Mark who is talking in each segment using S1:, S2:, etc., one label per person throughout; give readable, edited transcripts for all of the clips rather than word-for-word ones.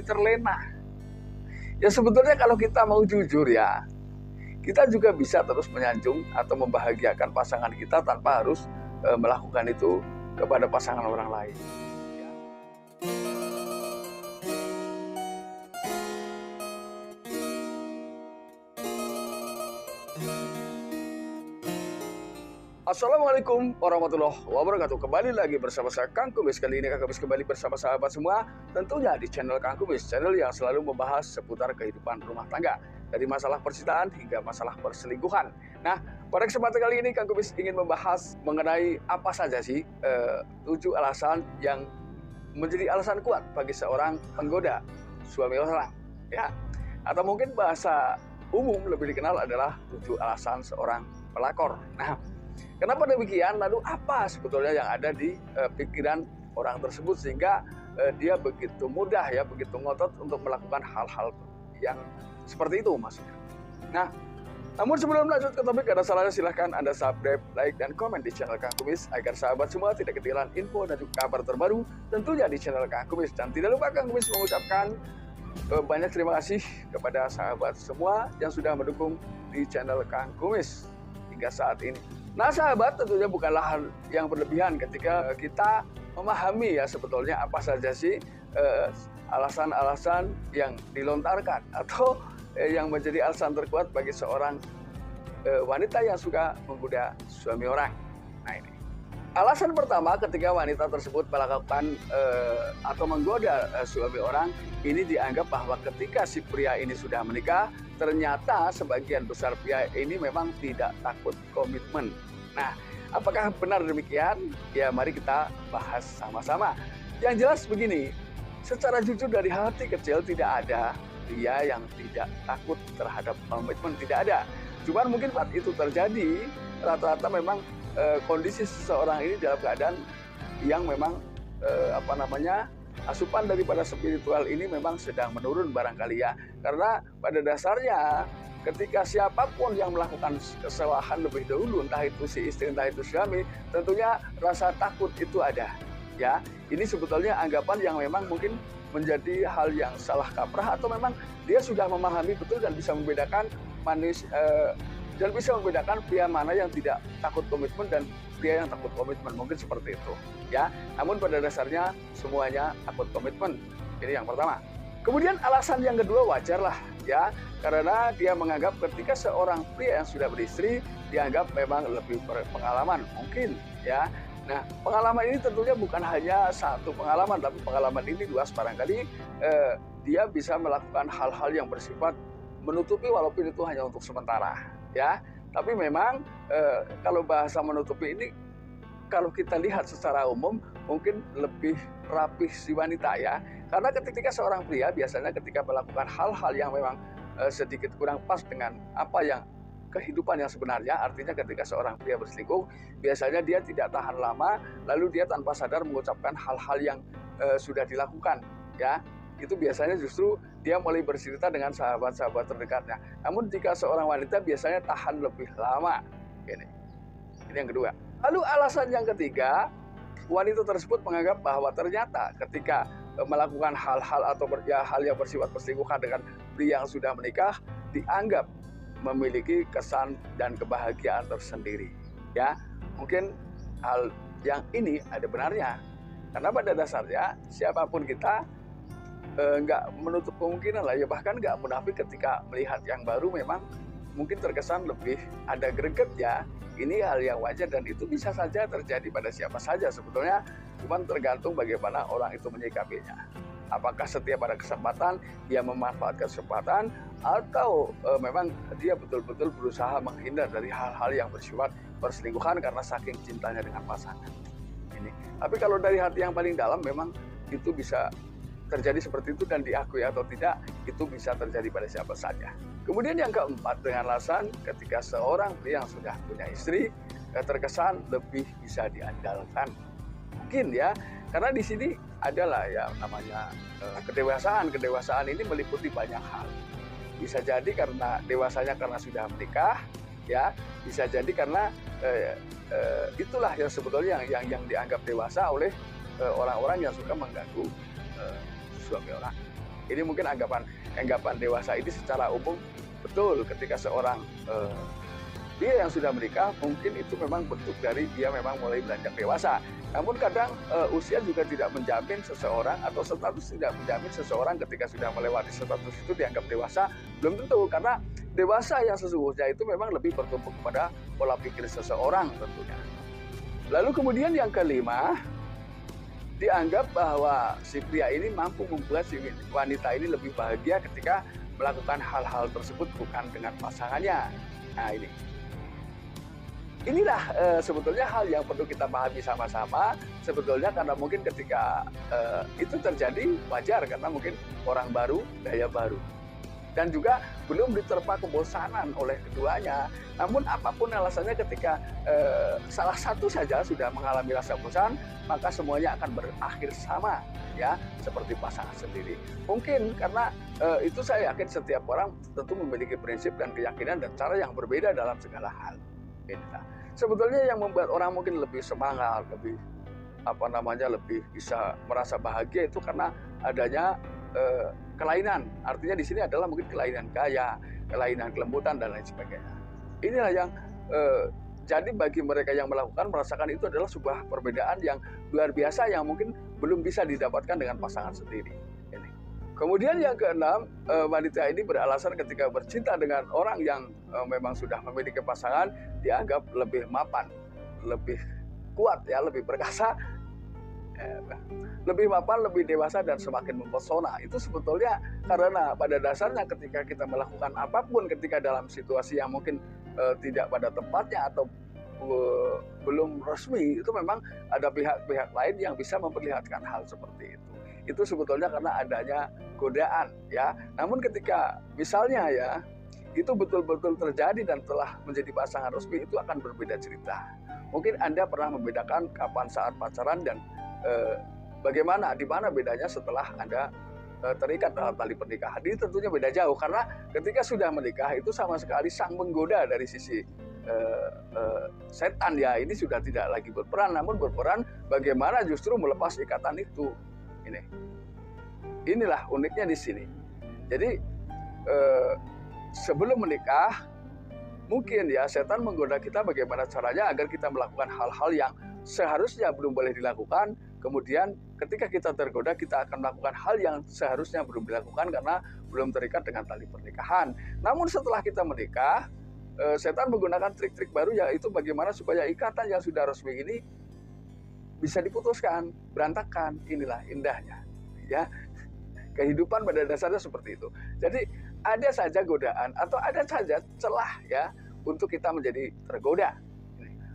S1: terlena. Ya sebetulnya kalau kita mau jujur ya, kita juga bisa terus menyanjung atau membahagiakan pasangan kita tanpa harus melakukan itu kepada pasangan orang lain. Assalamualaikum warahmatullahi wabarakatuh. Kembali lagi bersama saya Kang Kumis. Kali ini Kang Kumis kembali bersama sahabat semua, tentunya di channel Kang Kumis, channel yang selalu membahas seputar kehidupan rumah tangga, dari masalah percintaan hingga masalah perselingkuhan. Nah, pada kesempatan kali ini Kang Kumis ingin membahas mengenai apa saja sih 7 alasan yang menjadi alasan kuat bagi seorang penggoda suami orang, ya. Atau mungkin bahasa umum lebih dikenal adalah 7 alasan seorang pelakor. Nah, kenapa demikian? Lalu apa sebetulnya yang ada di pikiran orang tersebut sehingga dia begitu mudah ya, begitu ngotot untuk melakukan hal-hal yang seperti itu maksudnya. Nah, namun sebelum lanjut ke topik, ada salahnya silahkan Anda subscribe, like, dan komen di channel Kang Kumis agar sahabat semua tidak ketinggalan info dan juga kabar terbaru tentunya di channel Kang Kumis. Dan tidak lupa Kang Kumis mengucapkan banyak terima kasih kepada sahabat semua yang sudah mendukung di channel Kang Kumis hingga saat ini. Nah sahabat, tentunya bukanlah hal yang berlebihan ketika kita memahami ya sebetulnya apa saja sih alasan-alasan yang dilontarkan atau yang menjadi alasan terkuat bagi seorang wanita yang suka menggoda suami orang. Nah ini. Alasan pertama ketika wanita tersebut melakukan atau menggoda suami orang, ini dianggap bahwa ketika si pria ini sudah menikah, ternyata sebagian besar pria ini memang tidak takut komitmen. Nah, apakah benar demikian? Ya, mari kita bahas sama-sama. Yang jelas begini, secara jujur dari hati kecil tidak ada pria yang tidak takut terhadap komitmen, tidak ada. Cuman mungkin saat itu terjadi, rata-rata memang kondisi seseorang ini dalam keadaan yang memang asupan daripada spiritual ini memang sedang menurun barangkali ya. Karena pada dasarnya ketika siapapun yang melakukan kesalahan lebih dahulu, entah itu si istri, entah itu suami, tentunya rasa takut itu ada. Ya, ini sebetulnya anggapan yang memang mungkin menjadi hal yang salah kaprah atau memang dia sudah memahami betul dan bisa membedakan dan bisa membedakan pria mana yang tidak takut komitmen dan pria yang takut komitmen, mungkin seperti itu ya. Namun pada dasarnya semuanya takut komitmen. Ini yang pertama. Kemudian alasan yang kedua wajar lah ya, karena dia menganggap ketika seorang pria yang sudah beristri dianggap memang lebih berpengalaman mungkin ya. Nah, pengalaman ini tentunya bukan hanya satu pengalaman, tapi pengalaman ini luas barangkali dia bisa melakukan hal-hal yang bersifat menutupi walaupun itu hanya untuk sementara ya. Tapi memang kalau bahasa menutupi ini kalau kita lihat secara umum mungkin lebih rapih si wanita ya. Karena ketika seorang pria biasanya ketika melakukan hal-hal yang memang sedikit kurang pas dengan apa yang kehidupan yang sebenarnya, artinya ketika seorang pria berselingkuh biasanya dia tidak tahan lama lalu dia tanpa sadar mengucapkan hal-hal yang sudah dilakukan ya. Itu biasanya justru dia mulai bercerita dengan sahabat-sahabat terdekatnya. Namun jika seorang wanita biasanya tahan lebih lama. Ini yang kedua. Lalu alasan yang ketiga, wanita tersebut menganggap bahwa ternyata ketika melakukan hal-hal atau hal yang bersifat perselingkuhan dengan pria yang sudah menikah dianggap memiliki kesan dan kebahagiaan tersendiri. Ya, mungkin hal yang ini ada benarnya. Karena pada dasarnya siapapun kita nggak menutup kemungkinan lah ya, bahkan nggak munafik ketika melihat yang baru memang mungkin terkesan lebih ada greget ya. Ini hal yang wajar dan itu bisa saja terjadi pada siapa saja sebetulnya, cuman tergantung bagaimana orang itu menyikapinya. Apakah setiap ada kesempatan dia memanfaatkan kesempatan atau memang dia betul-betul berusaha menghindar dari hal-hal yang bersifat perselingkuhan karena saking cintanya dengan pasangan ini. Tapi kalau dari hati yang paling dalam memang itu bisa terjadi seperti itu dan diakui atau tidak itu bisa terjadi pada siapa saja. Kemudian yang keempat, dengan alasan ketika seorang pria yang sudah punya istri terkesan lebih bisa diandalkan. Mungkin ya, karena di sini adalah ya namanya kedewasaan. Kedewasaan ini meliputi banyak hal. Bisa jadi karena dewasanya karena sudah menikah, ya. Bisa jadi karena itulah yang sebetulnya yang dianggap dewasa oleh orang-orang yang suka mengganggu suami orang. Ini mungkin anggapan dewasa ini secara umum betul ketika seorang dia yang sudah menikah mungkin itu memang bentuk dari dia memang mulai beranjak dewasa. Namun kadang usia juga tidak menjamin seseorang atau status tidak menjamin seseorang ketika sudah melewati status itu dianggap dewasa. Belum tentu, karena dewasa yang sesungguhnya itu memang lebih bertumpu kepada pola pikir seseorang tentunya. Lalu kemudian yang kelima, dianggap bahwa si pria ini mampu membuat si wanita ini lebih bahagia ketika melakukan hal-hal tersebut bukan dengan pasangannya. Nah inilah sebetulnya hal yang perlu kita pahami sama-sama. Sebetulnya karena mungkin ketika itu terjadi wajar karena mungkin orang baru, gaya baru. Dan juga belum diterpa kebosanan oleh keduanya. Namun apapun alasannya ketika salah satu saja sudah mengalami rasa bosan, maka semuanya akan berakhir sama, ya, seperti pasangan sendiri. Mungkin karena itu saya yakin setiap orang tentu memiliki prinsip dan keyakinan dan cara yang berbeda dalam segala hal. Sebetulnya yang membuat orang mungkin lebih semangat, lebih lebih bisa merasa bahagia itu karena adanya kelainan. Artinya di sini adalah mungkin kelainan gaya, kelainan kelembutan dan lain sebagainya. Inilah yang jadi bagi mereka yang merasakan itu adalah sebuah perbedaan yang luar biasa yang mungkin belum bisa didapatkan dengan pasangan sendiri. Kemudian yang keenam, wanita ini beralasan ketika bercinta dengan orang yang memang sudah memiliki pasangan dianggap lebih mapan, lebih kuat, ya, lebih perkasa, lebih mapan, lebih dewasa dan semakin mempesona. Itu sebetulnya karena pada dasarnya ketika kita melakukan apapun ketika dalam situasi yang mungkin tidak pada tempatnya atau belum resmi, itu memang ada pihak-pihak lain yang bisa memperlihatkan hal seperti itu. Itu sebetulnya karena adanya godaan, ya. Namun ketika misalnya, ya, itu betul-betul terjadi dan telah menjadi pasangan resmi, itu akan berbeda cerita. Mungkin Anda pernah membedakan kapan saat pacaran dan bagaimana, di mana bedanya setelah Anda terikat dalam tali pernikahan. Ini tentunya beda jauh karena ketika sudah menikah itu sama sekali sang menggoda dari sisi setan, ya, ini sudah tidak lagi berperan, namun berperan bagaimana justru melepas ikatan itu. Inilah uniknya di sini. Jadi sebelum menikah mungkin, ya, setan menggoda kita bagaimana caranya agar kita melakukan hal-hal yang seharusnya belum boleh dilakukan. Kemudian ketika kita tergoda, kita akan melakukan hal yang seharusnya belum dilakukan karena belum terikat dengan tali pernikahan. Namun setelah kita menikah, setan menggunakan trik-trik baru, yaitu bagaimana supaya ikatan yang sudah resmi ini bisa diputuskan, berantakan. Inilah indahnya, ya. Kehidupan pada dasarnya seperti itu. Jadi ada saja godaan atau ada saja celah, ya, untuk kita menjadi tergoda.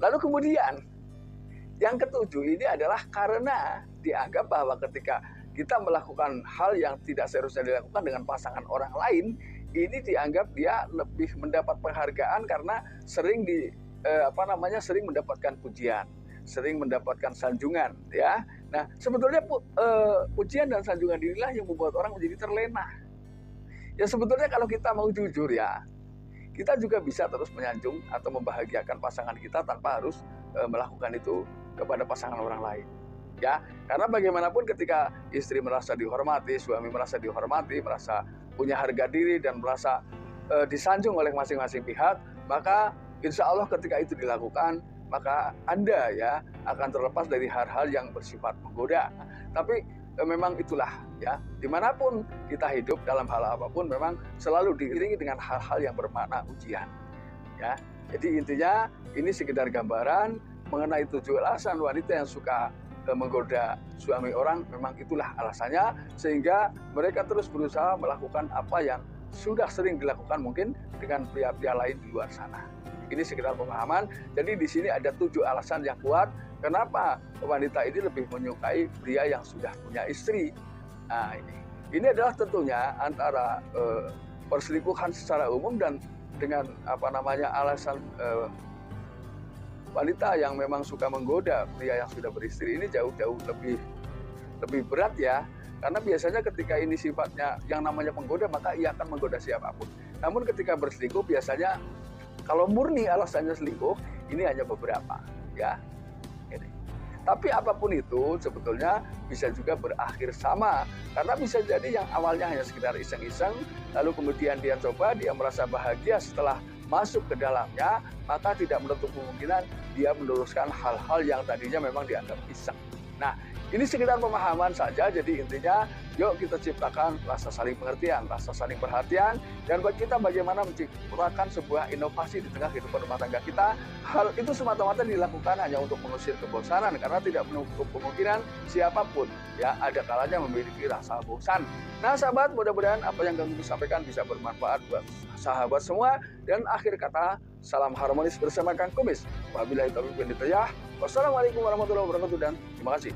S1: Lalu kemudian yang ketujuh ini adalah karena dianggap bahwa ketika kita melakukan hal yang tidak seharusnya dilakukan dengan pasangan orang lain, ini dianggap dia lebih mendapat penghargaan karena sering sering mendapatkan pujian, sering mendapatkan sanjungan, ya. Nah, sebetulnya pujian dan sanjungan inilah yang membuat orang menjadi terlena. Ya, sebetulnya kalau kita mau jujur, ya, kita juga bisa terus menyanjung atau membahagiakan pasangan kita tanpa harus melakukan itu kepada pasangan orang lain, ya. Karena bagaimanapun ketika istri merasa dihormati, suami merasa dihormati, merasa punya harga diri dan merasa disanjung oleh masing-masing pihak, maka insya Allah ketika itu dilakukan, maka Anda, ya, akan terlepas dari hal-hal yang bersifat menggoda. Tapi memang itulah, ya, dimanapun kita hidup dalam hal apapun memang selalu diiringi dengan hal-hal yang bermakna ujian, ya. Jadi intinya ini sekedar gambaran mengenai 7 alasan wanita yang suka menggoda suami orang. Memang itulah alasannya sehingga mereka terus berusaha melakukan apa yang sudah sering dilakukan mungkin dengan pria-pria lain di luar sana. Ini sekedar pemahaman. Jadi di sini ada 7 alasan yang kuat kenapa wanita ini lebih menyukai pria yang sudah punya istri. Nah, ini adalah tentunya antara perselingkuhan secara umum dan dengan alasan wanita yang memang suka menggoda pria yang sudah beristri ini jauh-jauh lebih berat, ya. Karena biasanya ketika ini sifatnya yang namanya menggoda, maka ia akan menggoda siapapun. Namun ketika berselingkuh biasanya kalau murni alasannya selingkuh, ini hanya beberapa, ya. Tapi apapun itu sebetulnya bisa juga berakhir sama. Karena bisa jadi yang awalnya hanya sekedar iseng-iseng, lalu kemudian dia coba, dia merasa bahagia setelah masuk ke dalamnya, maka tidak menutup kemungkinan dia meneruskan hal-hal yang tadinya memang dianggap iseng. Nah, ini sekedar pemahaman saja, jadi intinya yuk kita ciptakan rasa saling pengertian, rasa saling perhatian, dan buat kita bagaimana menciptakan sebuah inovasi di tengah kehidupan rumah tangga kita. Hal itu semata-mata dilakukan hanya untuk mengusir kebosanan, karena tidak menutup kemungkinan siapapun ya ada kalanya memiliki rasa bosan. Nah sahabat, mudah-mudahan apa yang kami sampaikan bisa bermanfaat buat sahabat semua. Dan akhir kata, salam harmonis bersama Kang Kumis. Wabillahi taufiq wal hidayah. Wassalamualaikum warahmatullahi wabarakatuh dan terima kasih.